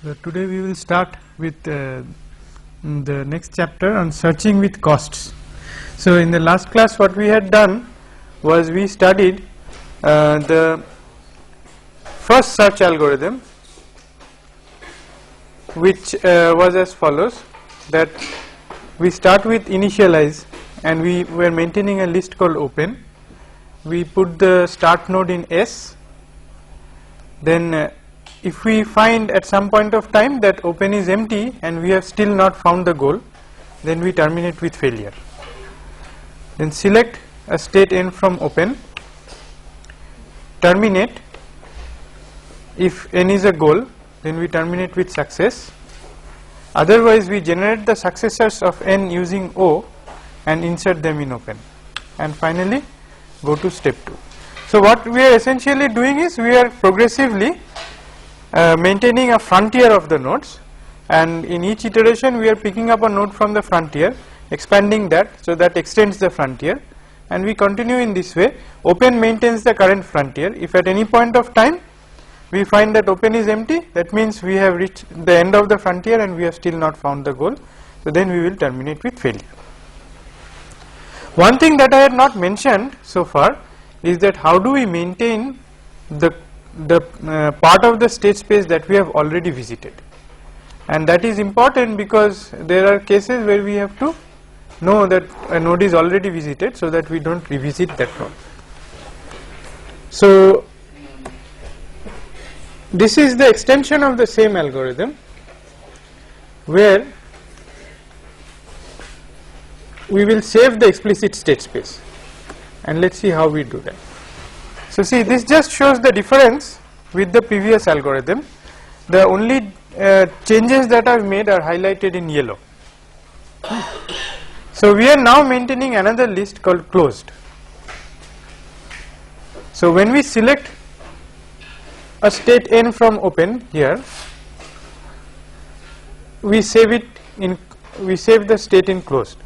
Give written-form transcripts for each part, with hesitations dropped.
So today we will start with the next chapter on searching with costs. So in the last class what we had done was we studied the first search algorithm, which was as follows, that we start with initialize and we were maintaining a list called open. We put the start node in S, then if we find at some point of time that open is empty and we have still not found the goal, then we terminate with failure. Then select a state n from open, terminate. If n is a goal, then we terminate with success. Otherwise we generate the successors of n using O and insert them in open, and finally go to step 2. So what we are essentially doing is we are progressively maintaining a frontier of the nodes, and in each iteration we are picking up a node from the frontier, expanding that, so that extends the frontier, and we continue in this way. Open maintains the current frontier. If at any point of time we find that open is empty, that means we have reached the end of the frontier and we have still not found the goal, so then we will terminate with failure. One thing that I had not mentioned so far is that how do we maintain the part of the state space that we have already visited, and that is important because there are cases where we have to know that a node is already visited so that we don't revisit that node. So this is the extension of the same algorithm where we will save the explicit state space, and let's see how we do that. So see, this just shows the difference with the previous algorithm. The only changes that I have made are highlighted in yellow. So we are now maintaining another list called closed. So when we select a state n from open here, we save the state in closed,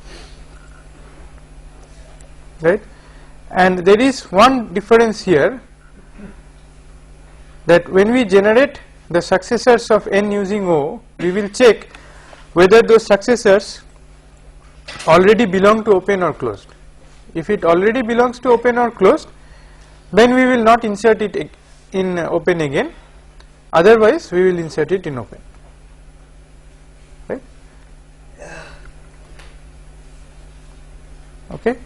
right? And there is one difference here, that when we generate the successors of n using O, we will check whether those successors already belong to open or closed. If it already belongs to open or closed, then we will not insert it in open again, otherwise we will insert it in open, right? Okay.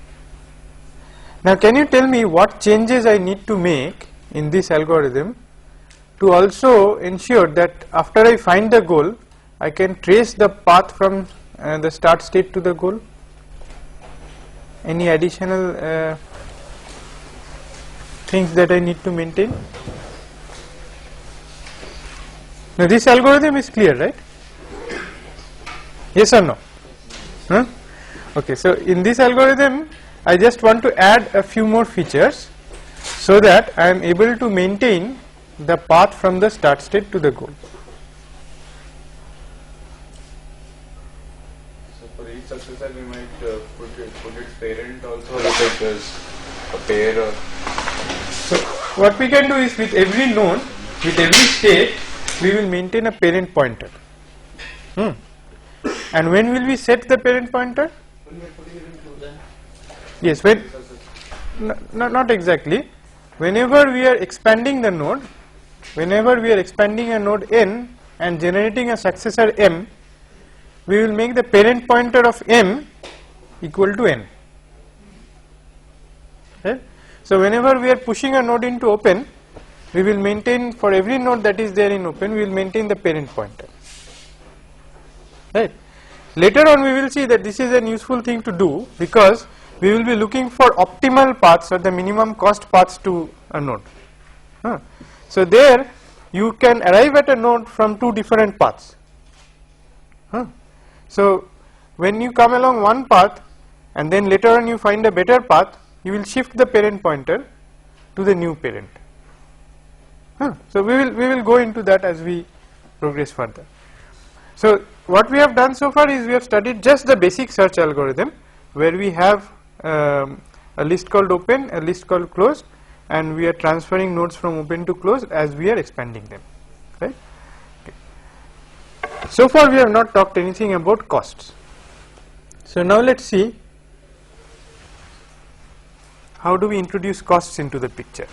Now can you tell me what changes I need to make in this algorithm to also ensure that after I find the goal I can trace the path from the start state to the goal? Any additional things that I need to maintain? Now this algorithm is clear, right? Yes or no? Huh? Okay, so in this algorithm I just want to add a few more features so that I am able to maintain the path from the start state to the goal. So for each successor we might put its parent also, like as a pair or... So what we can do is, with every node, with every state, we will maintain a parent pointer. And when will we set the parent pointer? Yes, when not exactly. Whenever we are expanding the node, whenever we are expanding a node n and generating a successor m, we will make the parent pointer of m equal to n. Right? So whenever we are pushing a node into open, we will maintain, for every node that is there in open, we will maintain the parent pointer. Right? Later on we will see that this is an useful thing to do, because we will be looking for optimal paths or the minimum cost paths to a node. So there you can arrive at a node from two different paths. So when you come along one path and then later on you find a better path, you will shift the parent pointer to the new parent. So we will go into that as we progress further. So what we have done so far is we have studied just the basic search algorithm, where we have a list called open, a list called closed, and we are transferring nodes from open to closed as we are expanding them, right? Okay. So far we have not talked anything about costs. So now let us see how do we introduce costs into the picture.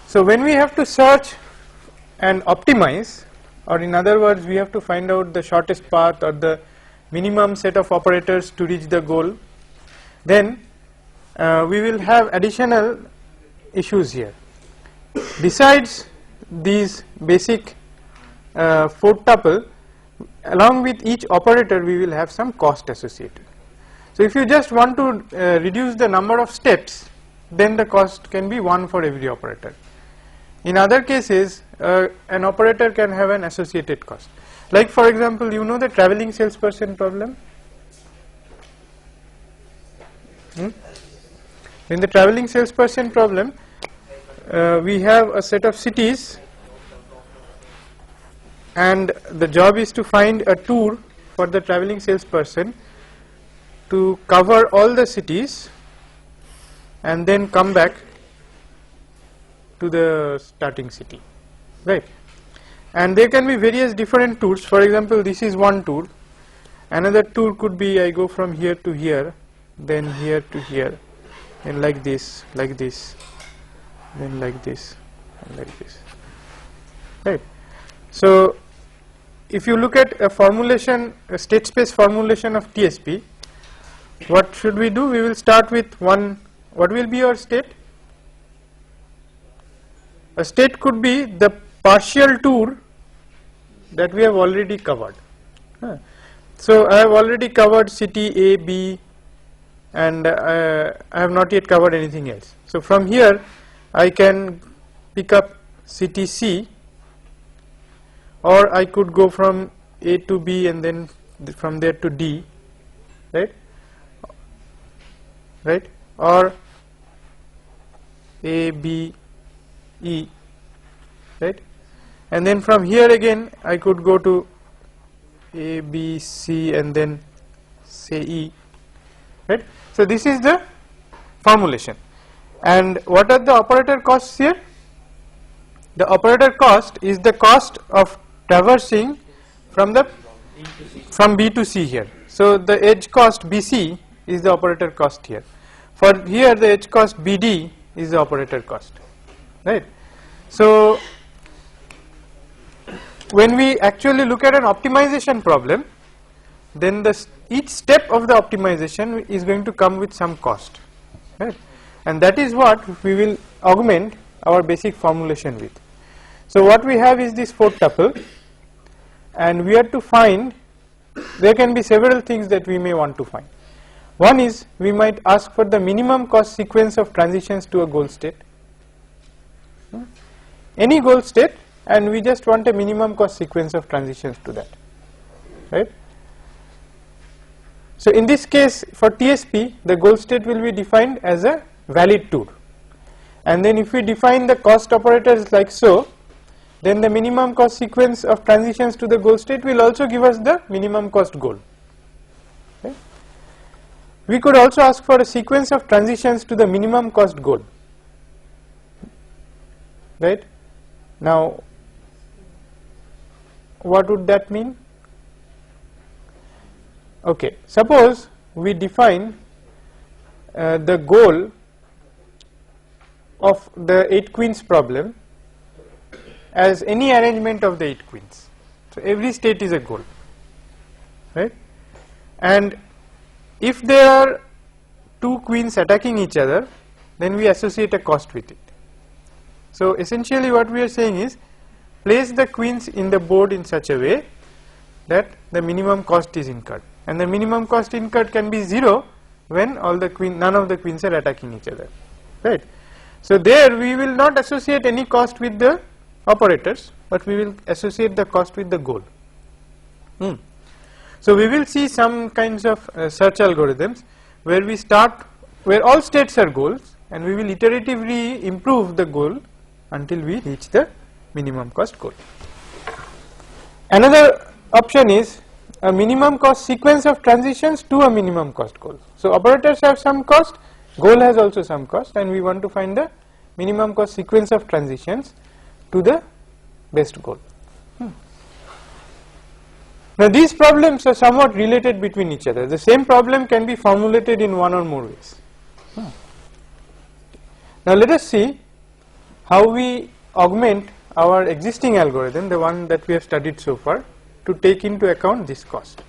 So when we have to search and optimize, or in other words we have to find out the shortest path or the minimum set of operators to reach the goal, then we will have additional issues here. Besides these basic 4th tuple, along with each operator we will have some cost associated. So if you just want to reduce the number of steps, then the cost can be 1 for every operator. In other cases, an operator can have an associated cost. Like for example, you know the traveling salesperson problem? In the traveling salesperson problem, we have a set of cities and the job is to find a tour for the traveling salesperson to cover all the cities and then come back to the starting city, right? And there can be various different tours. For example, this is one tour. Another tour could be I go from here to here, then here to here, and like this, then like this, and like this, right? So if you look at a formulation, a state space formulation of TSP, what should we do? We will start with one. What will be your state? A state could be the partial tour that we have already covered. So I have already covered city A, B, and I have not yet covered anything else. So from here I can pick up city C, or I could go from A to B and then from there to D, right? Right? Or A, B, E, right? And then from here again I could go to A, B, C and then say E, right? So this is the formulation. And what are the operator costs here? The operator cost is the cost of traversing from B to C here. So the edge cost BC is the operator cost here. For here the edge cost BD is the operator cost, right? So when we actually look at an optimization problem, then each step of the optimization is going to come with some cost, right? And that is what we will augment our basic formulation with. So what we have is this 4th tuple, and we have to find, there can be several things that we may want to find. One is we might ask for the minimum cost sequence of transitions to a goal state, any goal state, and we just want a minimum cost sequence of transitions to that, right? So in this case for TSP the goal state will be defined as a valid tour, and then if we define the cost operators like so, then the minimum cost sequence of transitions to the goal state will also give us the minimum cost goal. Okay. We could also ask for a sequence of transitions to the minimum cost goal, right? Now what would that mean? Okay, suppose we define the goal of the 8 queens problem as any arrangement of the 8 queens. So every state is a goal, right? And if there are 2 queens attacking each other, then we associate a cost with it. So essentially what we are saying is place the queens in the board in such a way that the minimum cost is incurred, and the minimum cost incurred can be 0 when none of the queens are attacking each other, right? So there we will not associate any cost with the operators, but we will associate the cost with the goal. So we will see some kinds of search algorithms where all states are goals, and we will iteratively improve the goal until we reach the minimum cost goal. Another option is a minimum cost sequence of transitions to a minimum cost goal. So operators have some cost, goal has also some cost, and we want to find the minimum cost sequence of transitions to the best goal. Now these problems are somewhat related between each other. The same problem can be formulated in one or more ways. Now let us see how we augment our existing algorithm, the one that we have studied so far, to take into account this cost.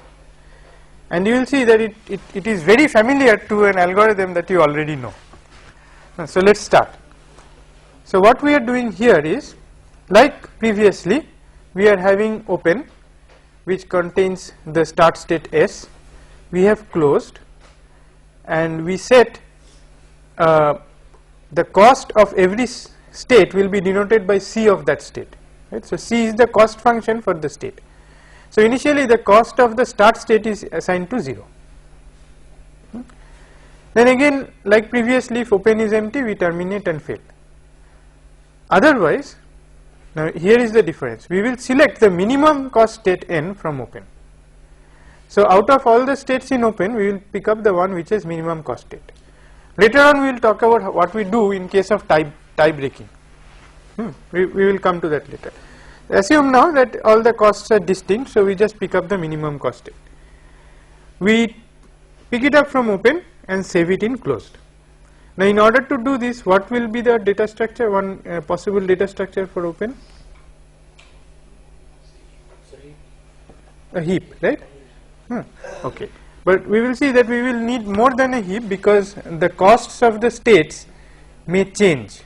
And you will see that it is very familiar to an algorithm that you already know. So let us start. So what we are doing here is, like previously, we are having open, which contains the start state S. We have closed, and we set the cost of every state will be denoted by C of that state. Right? So C is the cost function for the state. So initially the cost of the start state is assigned to 0. Then again, like previously, if open is empty, we terminate and fail. Otherwise, now here is the difference. We will select the minimum cost state n from open. So out of all the states in open, we will pick up the one which is minimum cost state. Later on we will talk about what we do in case of tie breaking. We will come to that later. Assume now that all the costs are distinct, so we just pick up the minimum cost state. We pick it up from open and save it in closed. Now in order to do this, what will be the data structure, one possible data structure for open? A heap, right? Okay. But we will see that we will need more than a heap, because the costs of the states may change.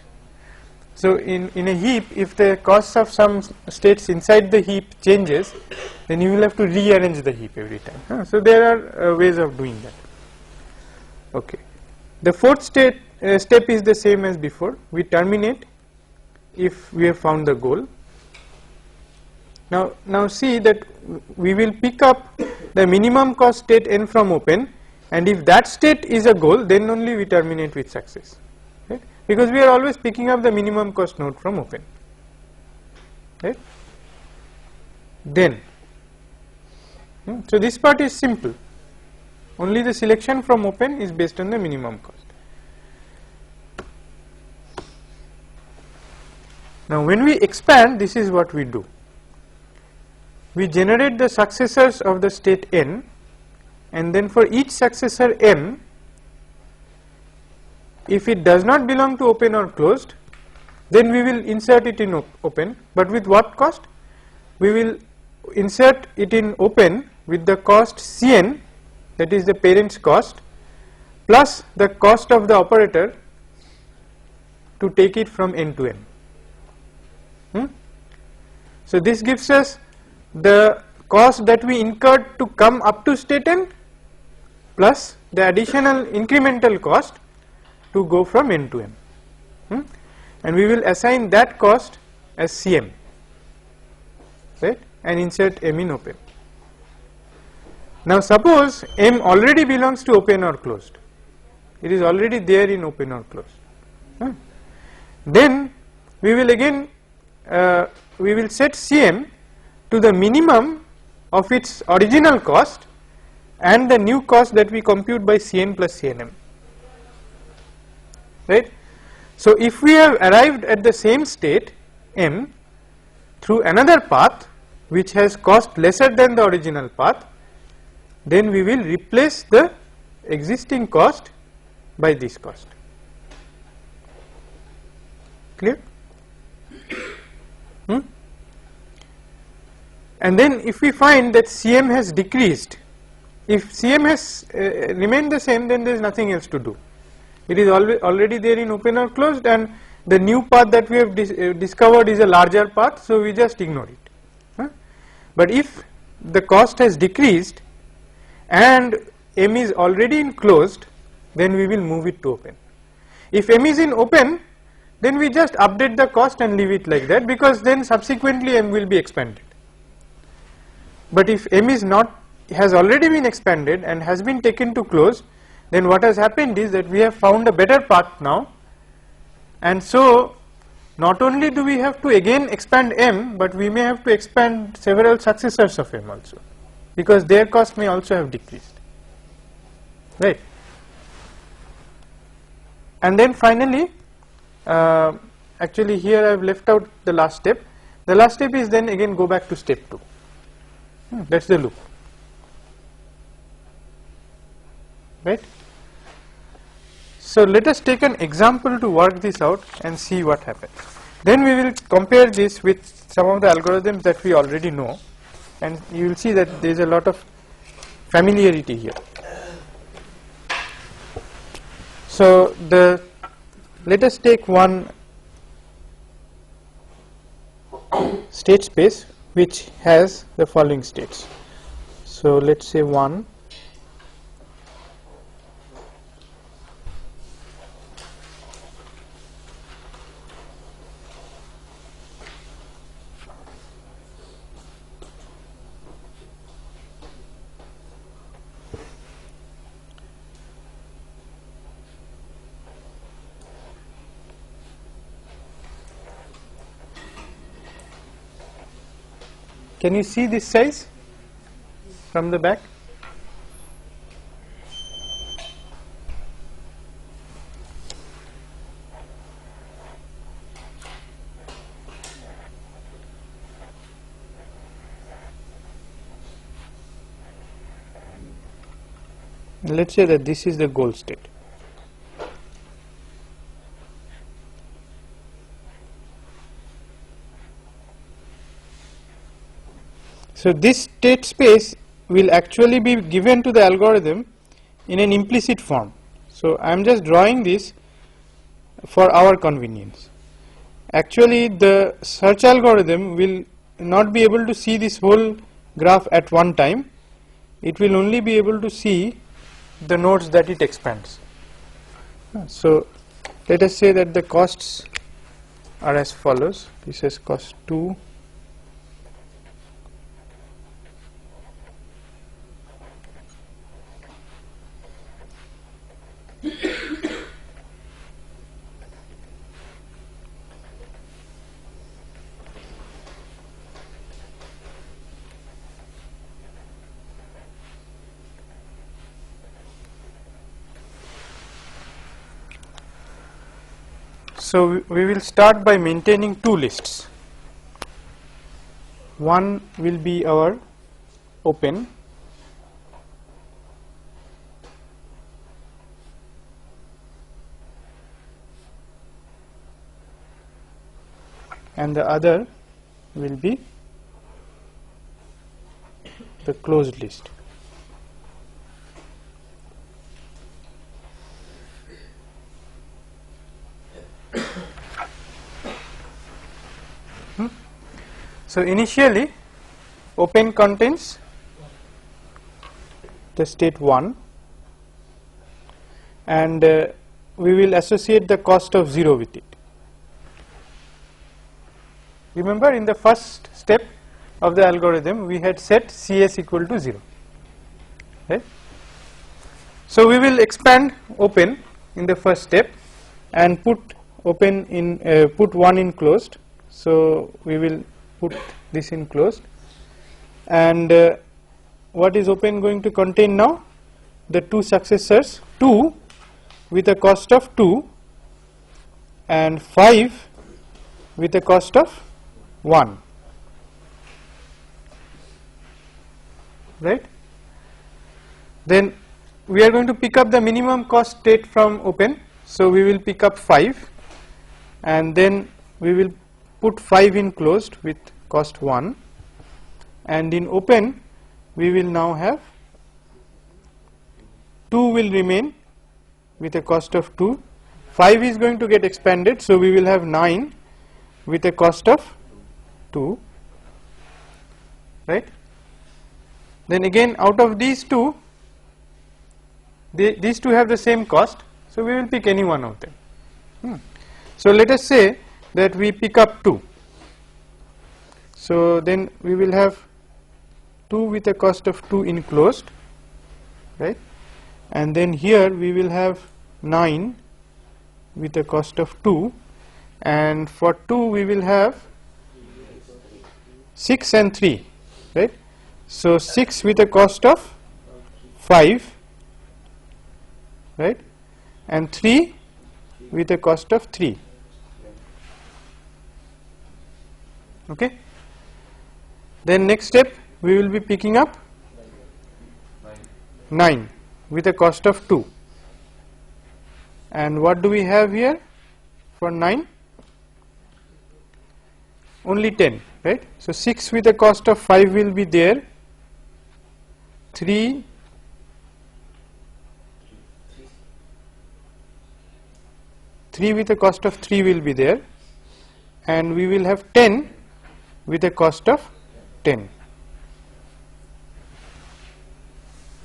So in a heap, if the costs of some states inside the heap changes, then you will have to rearrange the heap every time. So there are ways of doing that. Okay. The fourth step is the same as before. We terminate if we have found the goal. Now see that we will pick up the minimum cost state n from open, and if that state is a goal, then only we terminate with success. Right? Because we are always picking up the minimum cost node from open. Right? Then, so this part is simple. Only the selection from open is based on the minimum cost. Now when we expand, this is what we do. We generate the successors of the state n, and then for each successor n, if it does not belong to open or closed, then we will insert it in open. But with what cost? We will insert it in open with the cost Cn, that is the parent's cost, plus the cost of the operator to take it from n to n. So this gives us the cost that we incurred to come up to state n, plus the additional incremental cost to go from n to m, and we will assign that cost as Cm, right, and insert m in open. Now suppose m already belongs to open or closed, it is already there in open or closed, then we will again we will set Cm to the minimum of its original cost and the new cost that we compute by Cn plus Cnm. Right? So if we have arrived at the same state m through another path which has cost lesser than the original path, then we will replace the existing cost by this cost. Clear? And then if we find that Cm has decreased, if Cm has remained the same, then there is nothing else to do. It is already there in open or closed, and the new path that we have discovered is a larger path, so we just ignore it. But if the cost has decreased and m is already in closed, then we will move it to open. If m is in open, then we just update the cost and leave it like that, because then subsequently m will be expanded. But if m is not, has already been expanded and has been taken to close, then what has happened is that we have found a better path now, and so not only do we have to again expand m, but we may have to expand several successors of m also, because their cost may also have decreased, right. And then finally, actually here I have left out the last step. The last step is then again go back to step 2. That's the loop, right? So let us take an example to work this out and see what happens. Then we will compare this with some of the algorithms that we already know, and you will see that there is a lot of familiarity here. So let us take one state space which has the following states. So let's say 1, can you see this size from the back? Let's say that this is the goal state. So this state space will actually be given to the algorithm in an implicit form. So I am just drawing this for our convenience. Actually the search algorithm will not be able to see this whole graph at one time. It will only be able to see the nodes that it expands. So let us say that the costs are as follows. This is cost 2, so we will start by maintaining two lists. One will be our open, and the other will be the closed list. So initially open contains the state 1, and we will associate the cost of 0 with it. Remember, in the first step of the algorithm we had set CS equal to 0, right? So we will expand open in the first step and put open in put 1 in closed. So we will put this in closed, and what is open going to contain now? The two successors, 2 with a cost of 2 and 5 with a cost of 1, right? Then we are going to pick up the minimum cost state from open, so we will pick up 5, and then we will put 5 in closed with cost 1, and in open we will now have 2 will remain with a cost of 2, 5 is going to get expanded, so we will have 9 with a cost of 2, right? Then again out of these two, these two have the same cost, so we will pick any one of them. So let us say that we pick up 2, so then we will have 2 with a cost of 2 enclosed, right? And then here we will have 9 with a cost of 2, and for 2 we will have 6 and 3, right? So 6 with a cost of 5, right, and 3 with a cost of 3. Okay. Then next step we will be picking up 9 with a cost of 2. And what do we have here for 9? Only 10, right? So 6 with a cost of 5 will be there, 3 with a cost of 3 will be there, and we will have 10 with a cost of 10,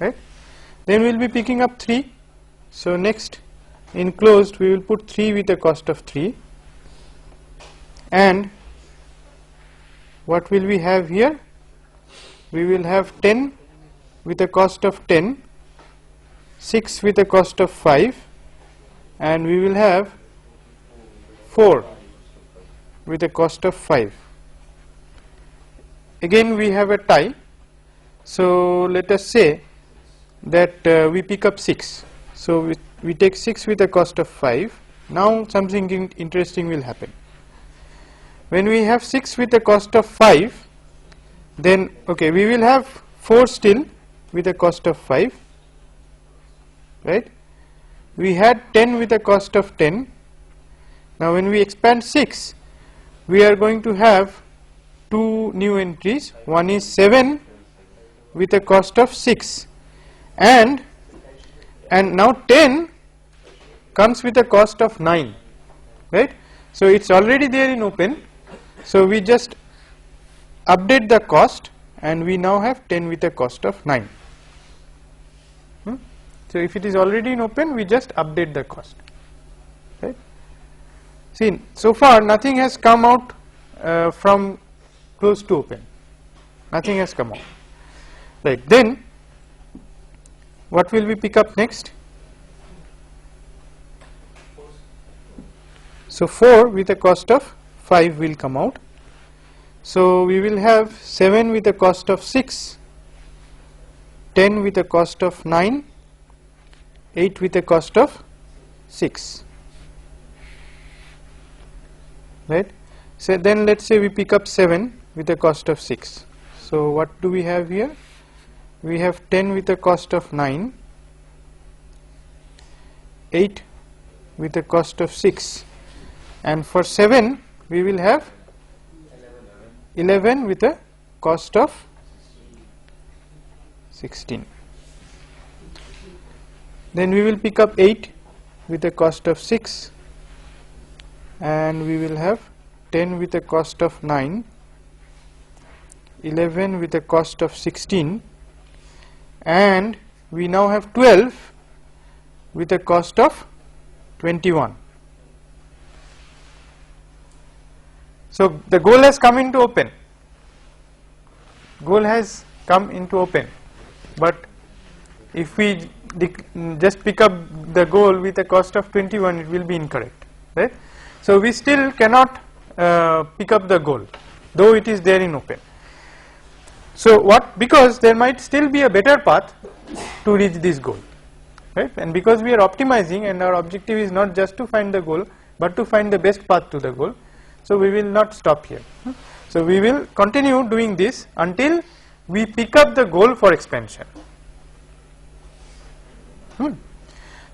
right? Then we will be picking up 3. So next enclosed we will put 3 with a cost of 3, and what will we have here? We will have 10 with a cost of 10, 6 with a cost of 5, and we will have 4 with a cost of 5. Again we have a tie, so let us say that we pick up 6. So we take 6 with a cost of 5. Now something interesting will happen. When we have 6 with a cost of 5, then okay, we will have 4 still with a cost of 5, right? We had 10 with a cost of 10. Now when we expand 6, we are going to have 2 new entries. One is 7 with a cost of 6, and now 10 comes with a cost of 9, right? So it's already there in open, so we just update the cost, and we now have 10 with a cost of 9. So if it is already in open, we just update the cost, right? See, so far nothing has come out from close to open, nothing has come out, right? Then what will we pick up next? So 4 with a cost of 5 will come out. So we will have 7 with a cost of 6, 10 with a cost of 9, 8 with a cost of 6, right? So then let's say we pick up 7 with a cost of 6. So what do we have here? We have 10 with a cost of 9, 8 with a cost of 6, and for 7 we will have 11 with a cost of 16. Then we will pick up 8 with a cost of 6, and we will have 10 with a cost of 9, 11 with a cost of 16, and we now have 12 with a cost of 21. So the goal has come into open, but if we just pick up the goal with a cost of 21, it will be incorrect, right? So we still cannot pick up the goal, though it is there in open. So what, because there might still be a better path to reach this goal, right? And because we are optimizing and our objective is not just to find the goal but to find the best path to the goal, so we will not stop here. So we will continue doing this until we pick up the goal for expansion.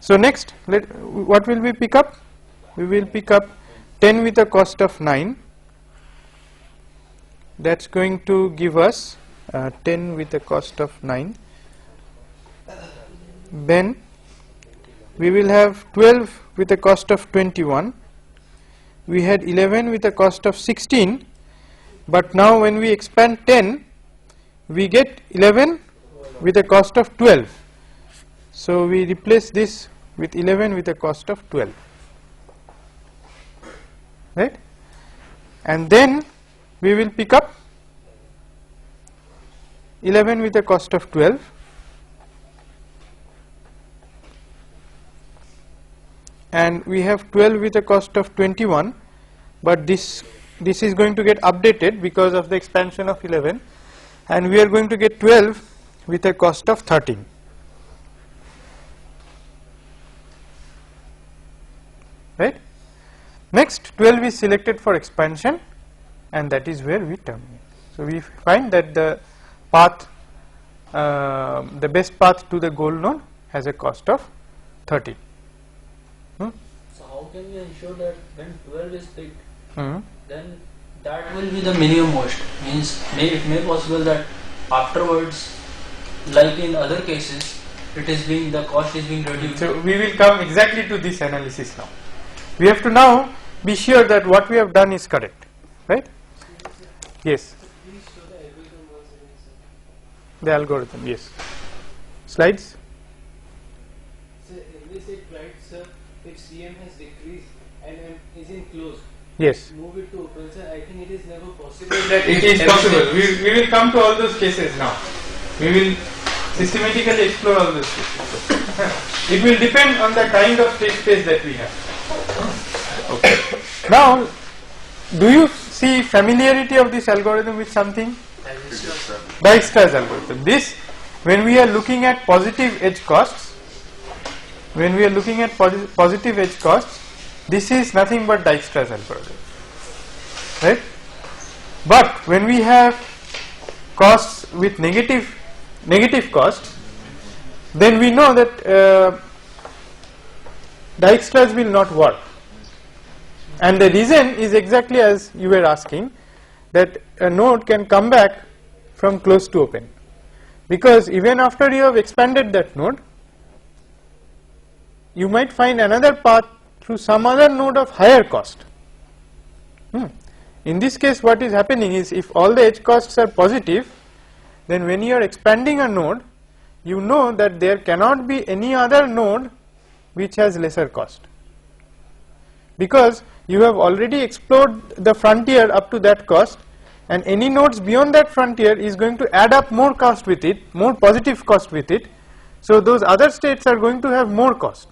So next, what will we pick up? We will pick up 10 with a cost of 9. That's going to give us 10 with a cost of 9. Then we will have 12 with a cost of 21. We had 11 with a cost of 16, but now when we expand 10, we get 11 with a cost of 12. So we replace this with 11 with a cost of 12, right? And then we will pick up 11 with a cost of 12, and we have 12 with a cost of 21, but this is going to get updated because of the expansion of 11, and we are going to get 12 with a cost of 13, right? Next 12 is selected for expansion, and that is where we terminate. So we find that the path, the best path to the goal node has a cost of 30. So how can we ensure that when 12 is picked, Hmm. then that will be the minimum most? Means it may possible that afterwards, like in other cases, the cost is being reduced. So we will come exactly to this analysis now. We have to now be sure that what we have done is correct, right? Yes. Please show the algorithm once again, sir. The algorithm, yes. Slides? So in this it writes, sir, if CM has decreased and M is in closed, Yes. move it to open, sir. I think it is never possible. That it is possible. We will come to all those cases now. We will systematically explore all those cases. It will depend on the kind of state space that we have. Okay. Now, do you see familiarity of this algorithm with something? Dijkstra's algorithm. This, when we are looking at positive edge costs, this is nothing but Dijkstra's algorithm, right? But when we have costs with negative costs, then we know that Dijkstra's will not work. And the reason is exactly as you were asking, that a node can come back from close to open, because even after you have expanded that node, you might find another path through some other node of higher cost. In this case, what is happening is, if all the edge costs are positive, then when you are expanding a node, you know that there cannot be any other node which has lesser cost, because you have already explored the frontier up to that cost, and any nodes beyond that frontier is going to add up more cost with it, more positive cost with it. So those other states are going to have more cost.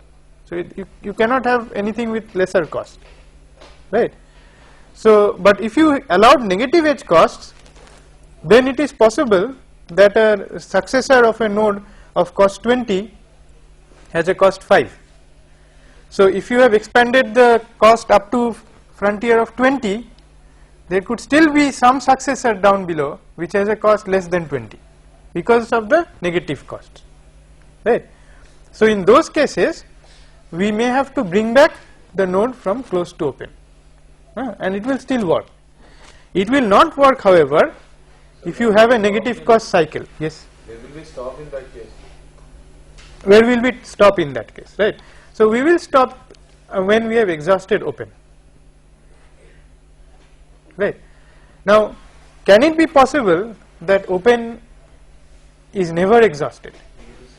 So you cannot have anything with lesser cost, right? So, but if you allowed negative edge costs, then it is possible that a successor of a node of cost 20 has a cost 5. So if you have expanded the cost up to frontier of 20, there could still be some successor down below which has a cost less than 20 because of the negative costs, right? So in those cases, we may have to bring back the node from close to open, and it will still work. It will not work, however, if you have a negative cost cycle. Yes? Where will we stop in that case? Where will we stop in that case, right? So we will stop when we have exhausted open, right? Now, can it be possible that open is never exhausted?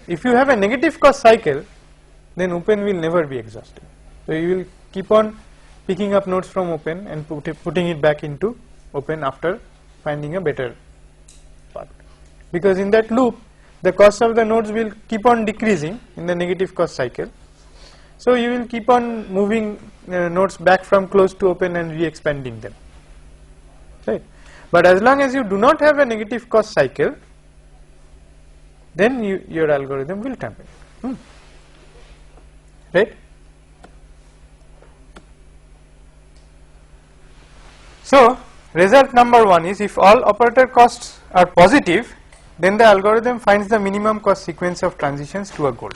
If you have a negative cost cycle, then open will never be exhausted. So you will keep on picking up nodes from open and putting it back into open after finding a better path, because in that loop the cost of the nodes will keep on decreasing in the negative cost cycle. So you will keep on moving nodes back from close to open and re-expanding them, right? But as long as you do not have a negative cost cycle, then your algorithm will terminate, right? So result number 1 is, if all operator costs are positive, then the algorithm finds the minimum cost sequence of transitions to a goal,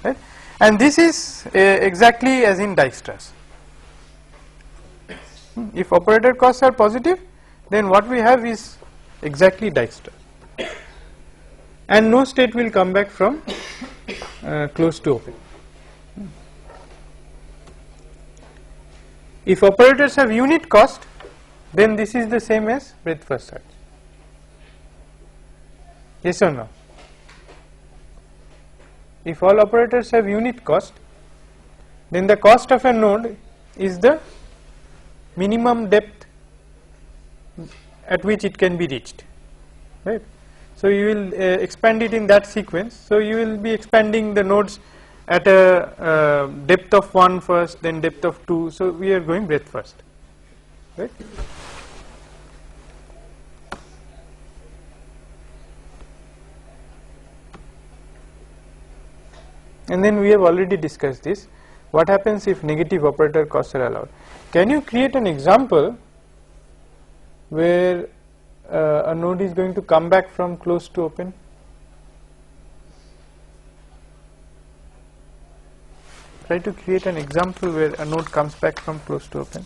right? And this is exactly as in Dijkstra's. If operator costs are positive, then what we have is exactly Dijkstra, and no state will come back from close to open. If operators have unit cost, then this is the same as breadth first search. Yes or no? If all operators have unit cost, then the cost of a node is the minimum depth at which it can be reached, right? So you will expand it in that sequence. So you will be expanding the nodes at a depth of 1 first, then depth of 2. So we are going breadth first, right? And then we have already discussed this. What happens if negative operator costs are allowed? Can you create an example where a node is going to come back from closed to open? Try to create an example where a node comes back from closed to open.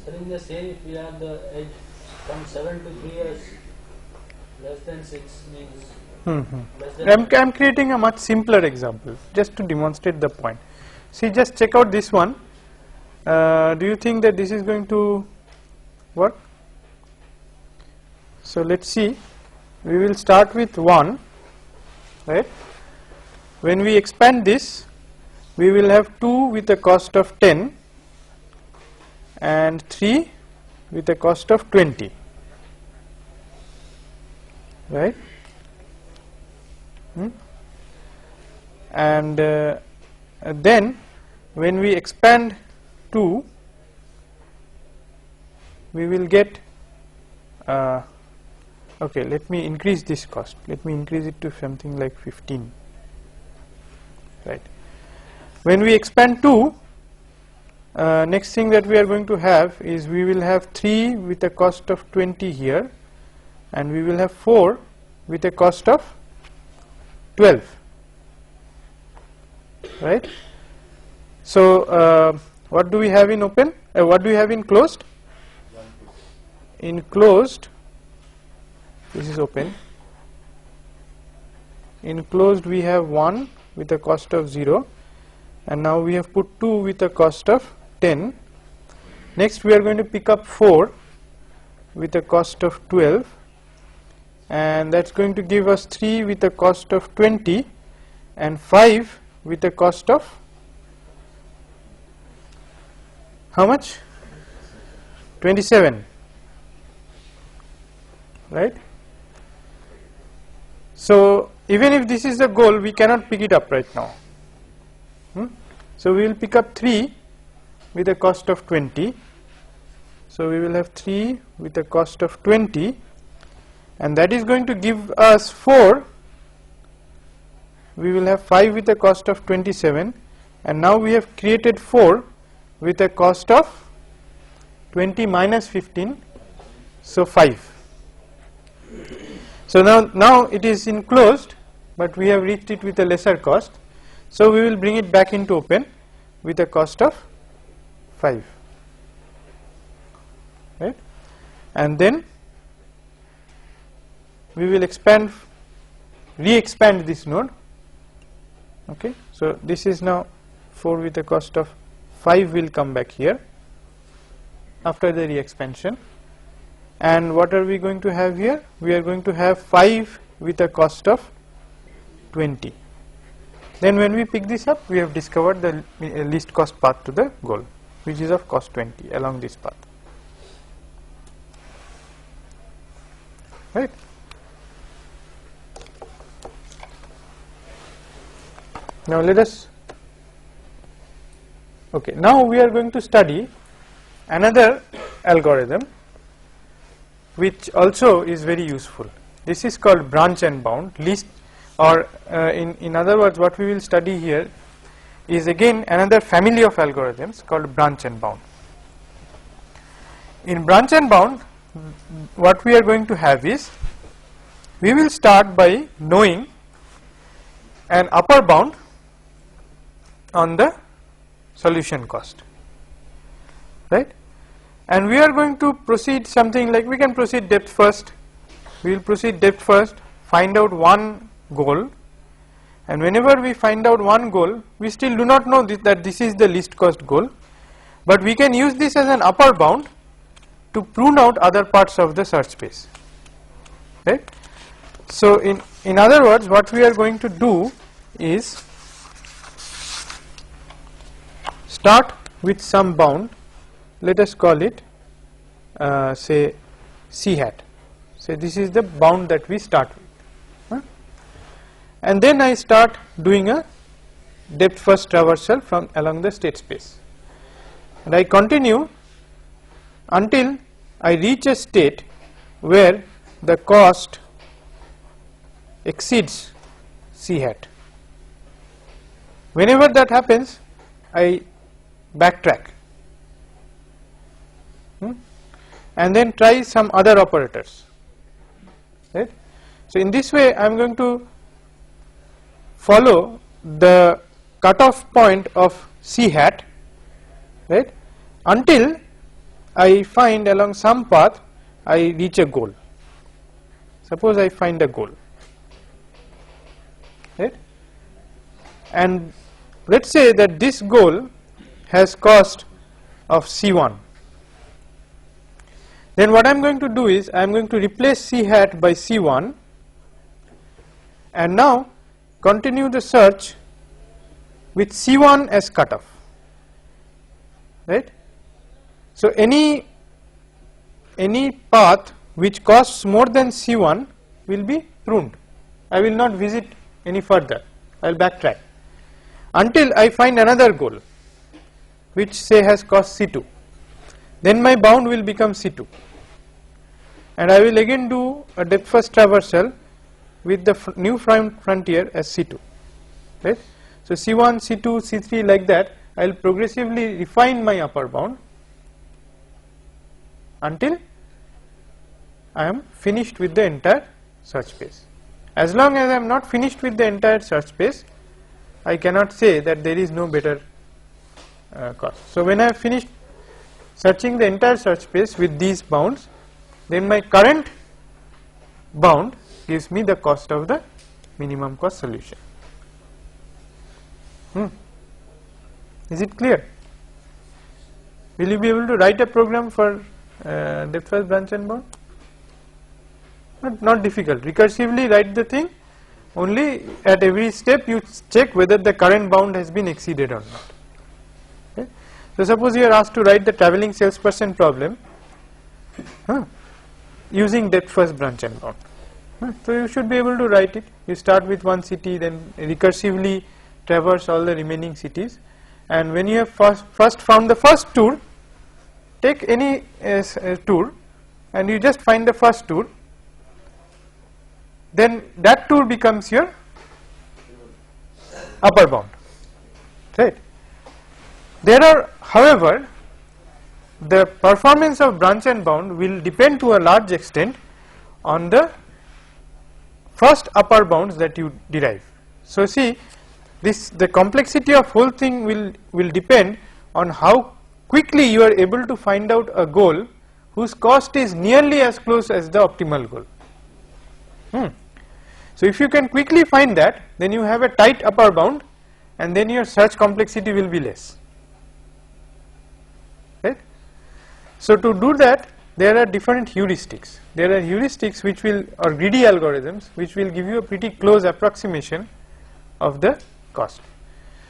So in the same, if we have the edge from 7 to 3 as less than 6 means less than I'm creating a much simpler example just to demonstrate the point. See, just check out this one. Do you think that this is going to work? So let's see. We will start with 1, right? When we expand this, we will have 2 with a cost of 10 and 3 with a cost of 20, right? And then when we expand 2, we will get okay, let me increase this cost. Let me increase it to something like 15, right? When we expand 2, next thing that we are going to have is we will have 3 with a cost of 20 here, and we will have 4 with a cost of 12, right? So what do we have in open? What do we have in closed? In closed, this is open. In closed we have 1 with a cost of 0, and now we have put 2 with a cost of 10. Next we are going to pick up 4 with a cost of 12, and that's going to give us 3 with a cost of 20 and 5 with a cost of how much? 27, right? So even if this is the goal, we cannot pick it up right now. So we will pick up 3 with a cost of 20. So we will have 3 with a cost of 20, and that is going to give us 4. We will have 5 with a cost of 27, and now we have created 4 with a cost of 20 minus 15, so 5. So now it is enclosed, but we have reached it with a lesser cost. So we will bring it back into open with a cost of 5, right? And then we will re-expand this node. Okay, so this is now 4 with a cost of 5 will come back here after the re-expansion. And what are we going to have here? We are going to have 5 with a cost of 20. Then when we pick this up, we have discovered the least cost path to the goal, which is of cost 20 along this path, right? Now let us, okay, now we are going to study another algorithm which also is very useful. This is called branch and bound, least, or in other words, what we will study here is again another family of algorithms called branch and bound. In branch and bound, what we are going to have is, we will start by knowing an upper bound on the solution cost, right? and we are going to proceed something like, we can proceed depth first. We will proceed depth first, find out one goal, and whenever we find out one goal, we still do not know that this is the least cost goal, but we can use this as an upper bound to prune out other parts of the search space, right. So in other words, what we are going to do is start with some bound, let us call it say C hat. So this is the bound that we start with, and then I start doing a depth first traversal from along the state space, and I continue until I reach a state where the cost exceeds C hat. Whenever that happens, I backtrack and then try some other operators, right. So in this way I am going to follow the cutoff point of C hat, right, until I find along some path I reach a goal. Suppose I find a goal, right, and let us say that this goal has cost of C1. Then what I am going to do is I am going to replace C hat by C1 and now continue the search with C1 as cutoff, right. So any path which costs more than C1 will be pruned. I will not visit any further, I will backtrack until I find another goal which say has cost C2. Then my bound will become C2, and I will again do a depth first traversal with the new frontier as C2, right. So C1, C2, C3 like that, I will progressively refine my upper bound until I am finished with the entire search space. As long as I am not finished with the entire search space, I cannot say that there is no better cost. So when I have finished searching the entire search space with these bounds, then my current bound gives me the cost of the minimum cost solution. Is it clear? Will you be able to write a program for depth first branch and bound? Not difficult. Recursively write the thing, only at every step you check whether the current bound has been exceeded or not. Okay. So suppose you are asked to write the travelling salesperson problem using depth first branch and bound. So you should be able to write it. You start with one city, then recursively traverse all the remaining cities, and when you have first found the first tour, take any tour and you just find the first tour, then that tour becomes your upper bound, right. There are, however, the performance of branch and bound will depend to a large extent on the first upper bounds that you derive. So see, the complexity of whole thing will depend on how quickly you are able to find out a goal whose cost is nearly as close as the optimal goal. So if you can quickly find that, then you have a tight upper bound, and then your search complexity will be less, right. So to do that, there are different heuristics. There are heuristics which will, or greedy algorithms, which will give you a pretty close approximation of the cost.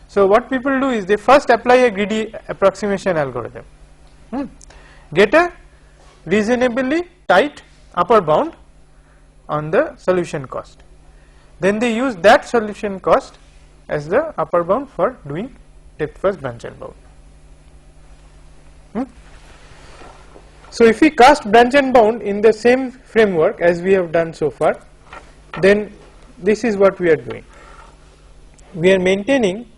So what people do is they first apply a greedy approximation algorithm, get a reasonably tight upper bound on the solution cost, then they use that solution cost as the upper bound for doing depth first branch and bound. So if we cast branch and bound in the same framework as we have done so far, then this is what we are doing. We are maintaining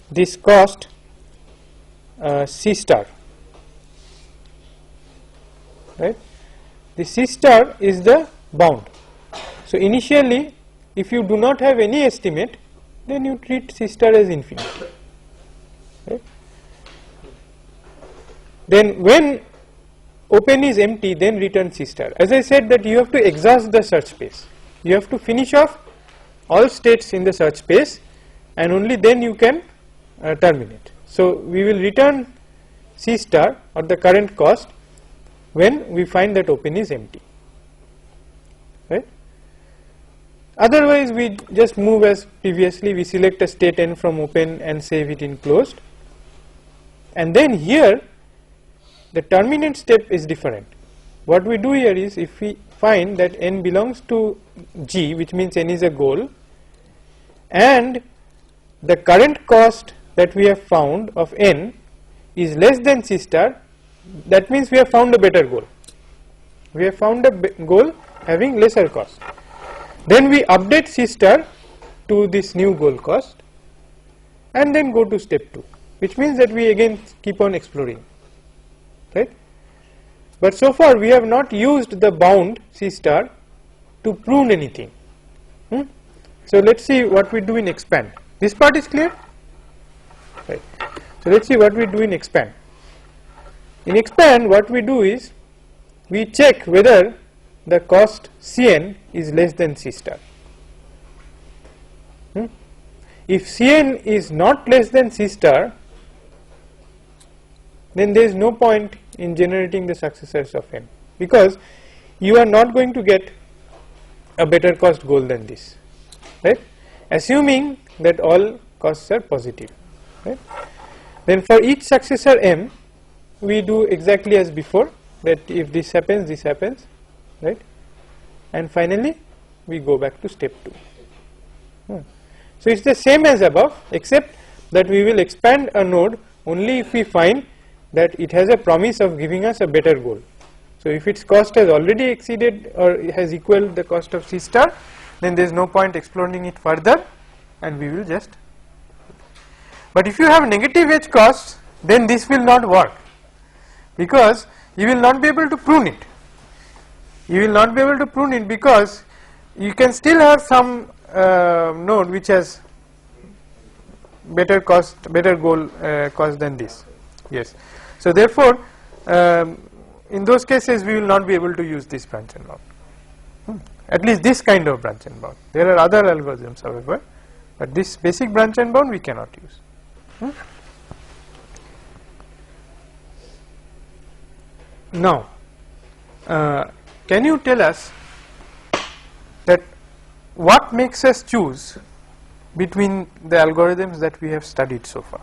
this cost C star, right. The C star is the bound. So initially, if you do not have any estimate, then you treat C star as infinity, right. then when open is empty, then return C star. As I said that you have to exhaust the search space, you have to finish off all states in the search space and only then you can terminate. So we will return C star or the current cost when we find that open is empty, right. Otherwise we just move as previously, we select a state n from open and save it in closed, and then here the terminate step is different. What we do here is, if we find that n belongs to G, which means n is a goal, and the current cost that we have found of n is less than C star, that means we have found a better goal. We have found a goal having lesser cost. Then we update C star to this new goal cost and then go to step 2, which means that we again keep on exploring, right. But so far we have not used the bound C star to prune anything. So let us see what we do in expand. This part is clear, right. So let us see what we do in expand. In expand, what we do is we check whether the cost Cn is less than C star. If Cn is not less than C star, then there is no point in generating the successors of n, because you are not going to get a better cost goal than this, right, assuming that all costs are positive, right. Then for each successor m, we do exactly as before, that if this happens, right, and finally we go back to step 2. So it's the same as above, except that we will expand a node only if we find that it has a promise of giving us a better goal. So if its cost has already exceeded or has equaled the cost of C star, then there is no point exploring it further and we will just. But if you have negative edge costs, then this will not work, because you will not be able to prune it. You will not be able to prune it because you can still have some node which has better cost, better goal cost than this. Yes. So therefore, in those cases we will not be able to use this branch and bound. At least this kind of branch and bound. There are other algorithms, however, but this basic branch and bound we cannot use. Now, can you tell us that what makes us choose between the algorithms that we have studied so far?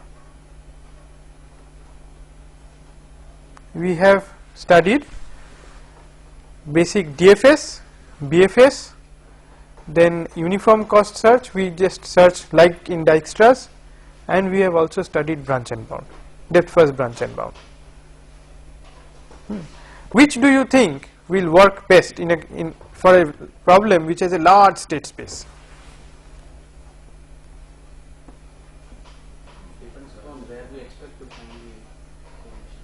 We have studied basic DFS, BFS, then uniform cost search, we just search like in Dijkstra's, and we have also studied branch and bound, depth first branch and bound. Which do you think will work best for a problem which has a large state space? Depends on where we expect to find the information.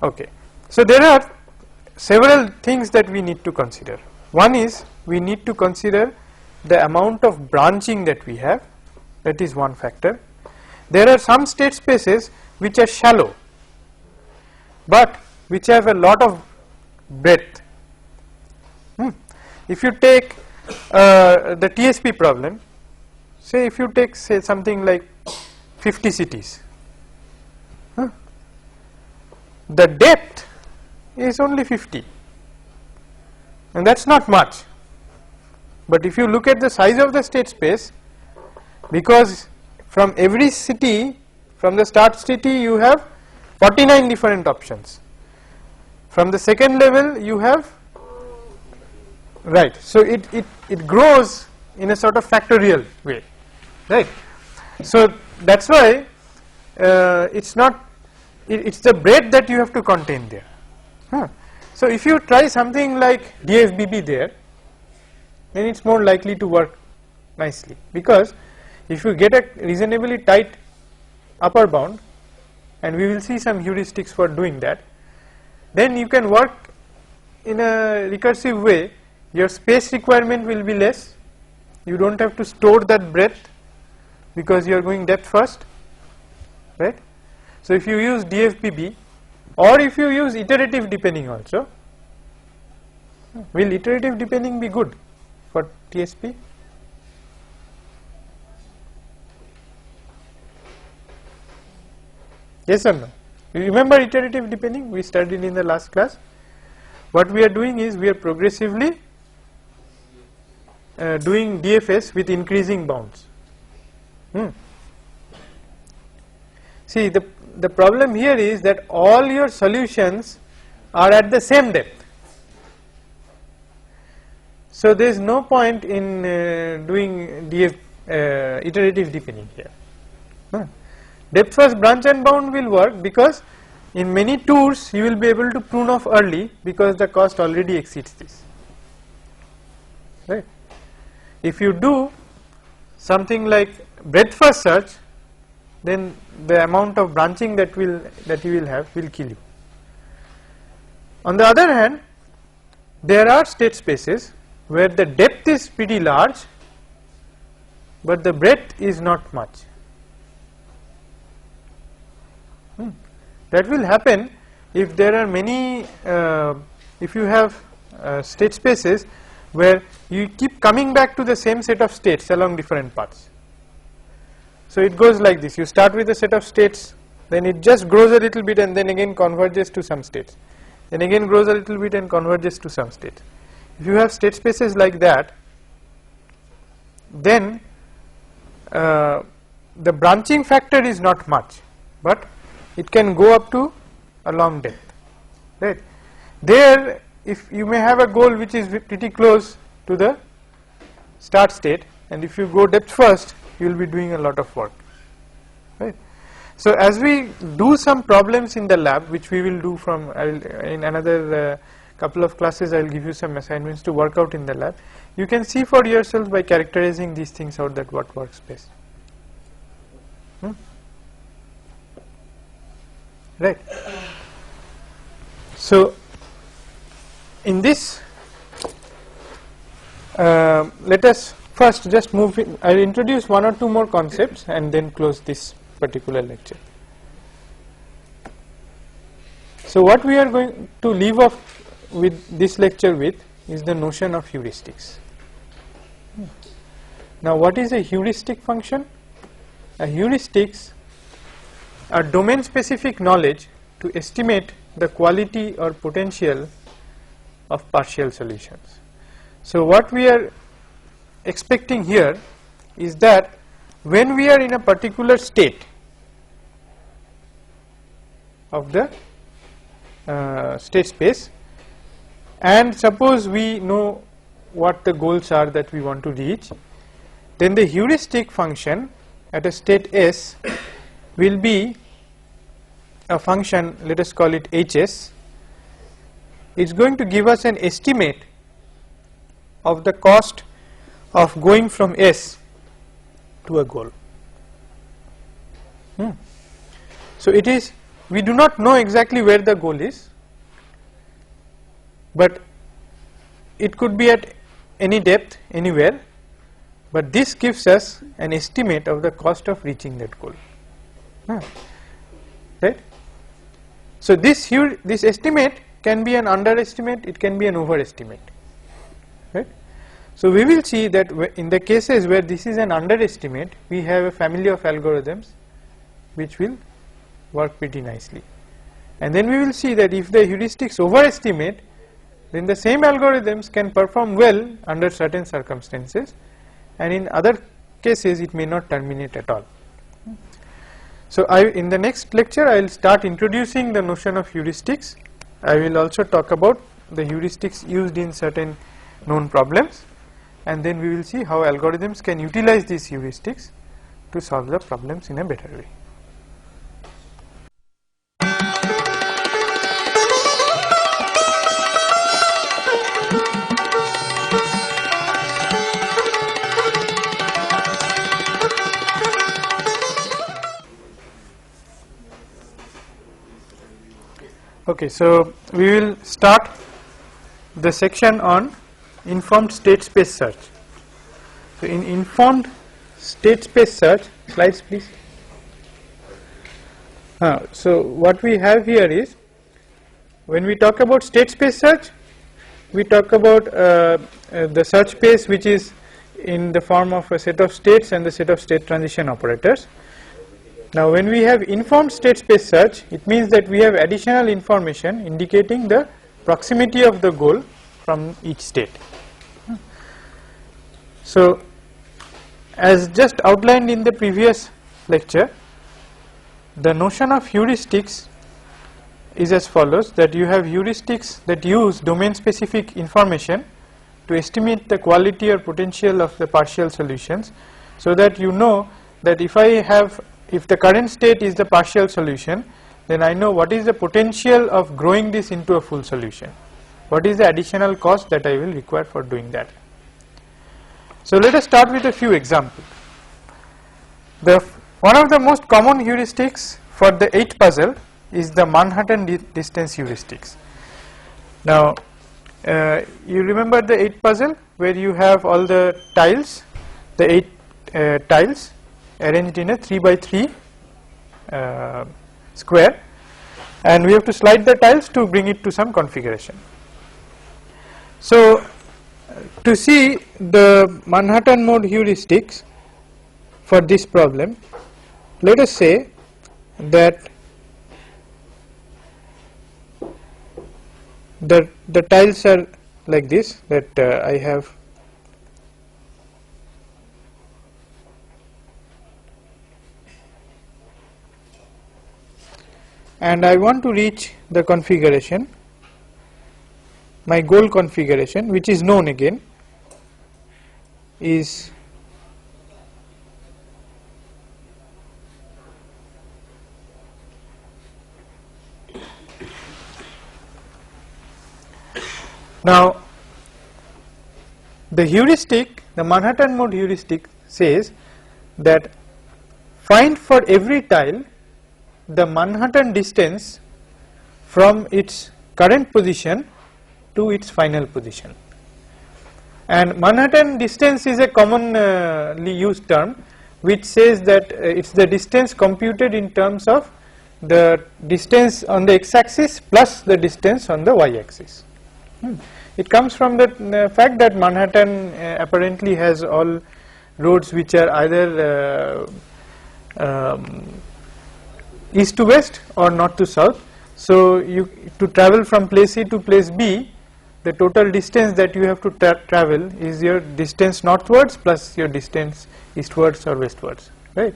Okay. So there are several things that we need to consider. One is we need to consider the amount of branching that we have, that is one factor. There are some state spaces which are shallow but which have a lot of breadth. If you take the TSP problem, say if you take say something like 50 cities, the depth is only 50 and that is not much, but if you look at the size of the state space, because from every city, from the start city you have 49 different options, from the second level you have, right, so it grows in a sort of factorial way, right. So that is why it's the breadth that you have to contain there. So if you try something like DFBB there, then it's more likely to work nicely, because if you get a reasonably tight upper bound, and we will see some heuristics for doing that, then you can work in a recursive way. Your space requirement will be less, you don't have to store that breadth because you are going depth first, right. So if you use DFBB, or if you use iterative deepening also. Will iterative deepening be good for TSP? Yes or no? You remember iterative deepening we studied in the last class? What we are doing is we are progressively doing DFS with increasing bounds. See, the problem here is that all your solutions are at the same depth. So there is no point in doing iterative deepening here. Depth first branch and bound will work because in many tours you will be able to prune off early because the cost already exceeds this. Right. If you do something like breadth first search, then the amount of branching that you will have will kill you. On the other hand, there are state spaces where the depth is pretty large but the breadth is not much. That will happen if there are many, if you have state spaces where you keep coming back to the same set of states along different paths. So it goes like this, you start with a set of states, then it just grows a little bit and then again converges to some states, then again grows a little bit and converges to some states. If you have state spaces like that, then the branching factor is not much, but it can go up to a long depth. Right. There, if you may have a goal which is pretty close to the start state, and if you go depth first, you will be doing a lot of work. Right. So as we do some problems in the lab, which we will do from in another couple of classes, I will give you some assignments to work out in the lab. You can see for yourself by characterizing these things out that what works best. Right. So in this, let us first just move in. I will introduce one or two more concepts and then close this particular lecture. So what we are going to leave off with this lecture with is the notion of heuristics. Now what is a heuristic function? A heuristics are domain specific knowledge to estimate the quality or potential of partial solutions. So what we are expecting here is that when we are in a particular state of the state space, and suppose we know what the goals are that we want to reach, then the heuristic function at a state S will be a function, let us call it HS. It's going to give us an estimate of the cost of going from S to a goal. So it is, we do not know exactly where the goal is, but it could be at any depth anywhere, but this gives us an estimate of the cost of reaching that goal. Right. So this estimate can be an underestimate, it can be an overestimate. Right. So we will see that in the cases where this is an underestimate, we have a family of algorithms which will work pretty nicely, and then we will see that if the heuristics overestimate, then the same algorithms can perform well under certain circumstances, and in other cases it may not terminate at all. So in the next lecture I will start introducing the notion of heuristics. I will also talk about the heuristics used in certain known problems, and then we will see how algorithms can utilize these heuristics to solve the problems in a better way. Okay, so we will start the section on informed state space search. So in informed state space search, slides please. So what we have here is when we talk about state space search, we talk about the search space which is in the form of a set of states and the set of state transition operators. Now when we have informed state space search, it means that we have additional information indicating the proximity of the goal from each state. So as just outlined in the previous lecture, the notion of heuristics is as follows, that you have heuristics that use domain specific information to estimate the quality or potential of the partial solutions, so that you know that if the current state is the partial solution, then I know what is the potential of growing this into a full solution, what is the additional cost that I will require for doing that. So let us start with a few examples. One of the most common heuristics for the 8 puzzle is the Manhattan distance heuristics. Now you remember the 8 puzzle where you have all the tiles, the 8 tiles arranged in a 3 by 3 square, and we have to slide the tiles to bring it to some configuration. So to see the Manhattan mode heuristics for this problem, let us say that the tiles are like this, that I have and I want to reach the configuration, my goal configuration, which is known again, is now the heuristic, the Manhattan mode heuristic says that find for every tile the Manhattan distance from its current position to its final position. And Manhattan distance is a commonly used term which says that it's the distance computed in terms of the distance on the x-axis plus the distance on the y-axis. It comes from the fact that Manhattan apparently has all roads which are either east to west or north to south. So you to travel from place A to place B, the total distance that you have to travel is your distance northwards plus your distance eastwards or westwards, right?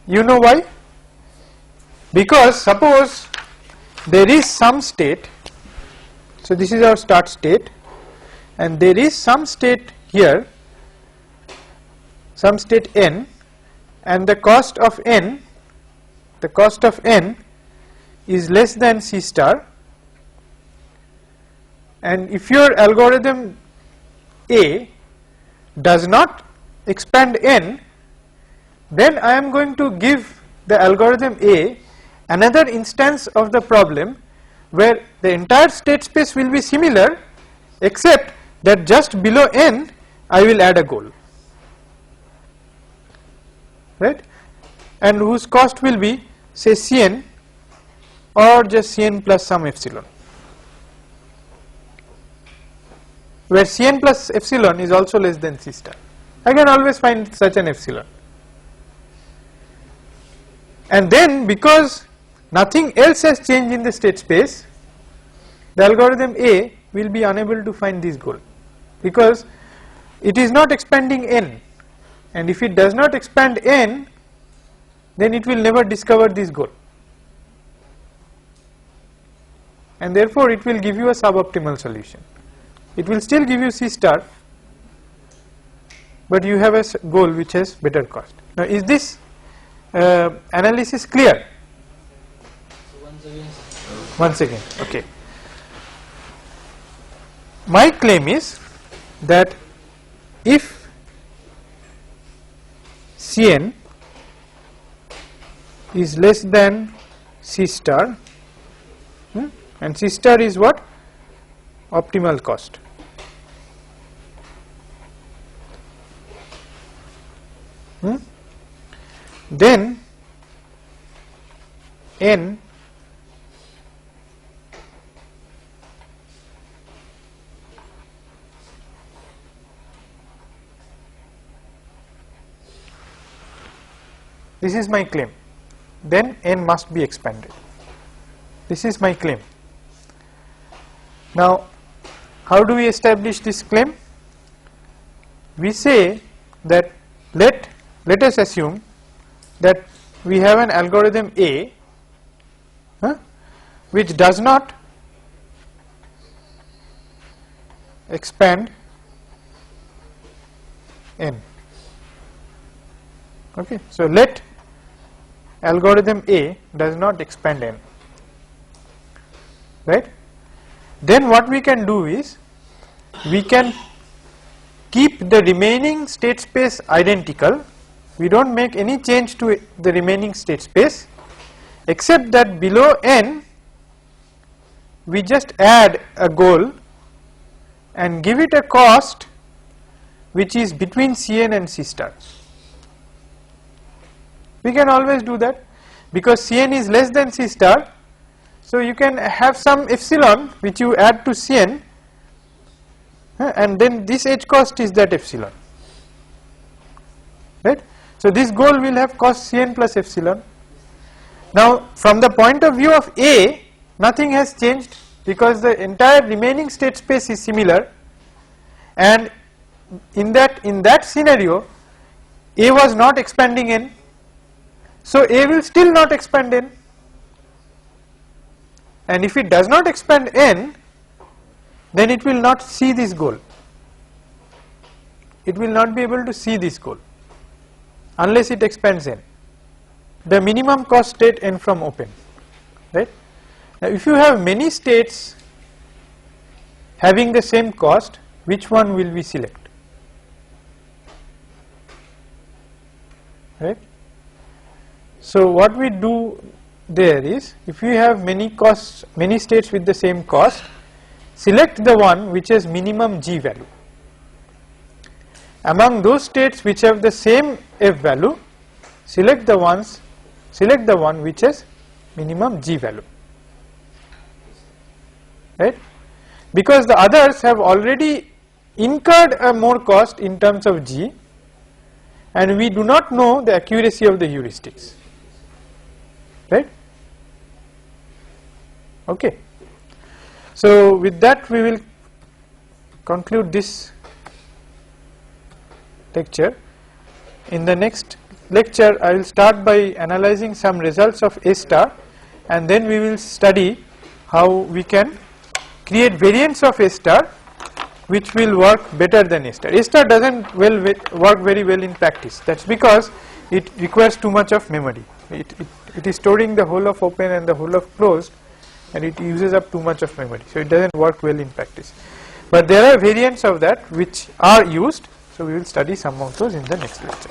You know why? Because suppose there is some state, so this is our start state, and there is some state here, some state n, and the cost of n is less than C star, and if your algorithm A does not expand n, then I am going to give the algorithm A another instance of the problem where the entire state space will be similar, except that just below n I will add a goal, right, and whose cost will be say Cn or just Cn plus some epsilon, where Cn plus epsilon is also less than C star. I can always find such an epsilon, and then because nothing else has changed in the state space, the algorithm A will be unable to find this goal because it is not expanding n, and if it does not expand n, then it will never discover this goal, and therefore it will give you a suboptimal solution. It will still give you C star, but you have a goal which has better cost. Now is this analysis clear? Once again, okay. My claim is that if Cn is less than C star, and C star is what? Optimal cost. Then n this is my claim, then n must be expanded. This is my claim. Now, how do we establish this claim? We say that let us assume that we have an algorithm A which does not expand n. Okay, so let algorithm A does not expand n, right? Then what we can do is we can keep the remaining state space identical. We don't make any change to the remaining state space, except that below n we just add a goal and give it a cost which is between Cn and C star. We can always do that because Cn is less than C star, so you can have some epsilon which you add to Cn, and then this edge cost is that epsilon, right? So this goal will have cost Cn plus epsilon. Now from the point of view of A, nothing has changed because the entire remaining state space is similar, and in that scenario A was not expanding n, so A will still not expand n, and if it does not expand n, then it will not see this goal. It will not be able to see this goal unless it expands n. The minimum cost state n from open, right? Now if you have many states having the same cost, which one will we select, right? So what we do there is, if you have many states with the same cost, select the one which has minimum g value. Among those states which have the same f value, select the one which has minimum g value, right? Because the others have already incurred a more cost in terms of g, and we do not know the accuracy of the heuristics, right? Okay. So with that we will conclude this lecture. In the next lecture I will start by analyzing some results of A star, and then we will study how we can create variants of A star which will work better than A star. A star doesn't work very well in practice. That's because it requires too much of memory. It is storing the whole of open and the whole of closed, and it uses up too much of memory, so it doesn't work well in practice. But there are variants of that which are used, so we will study some of those in the next lecture.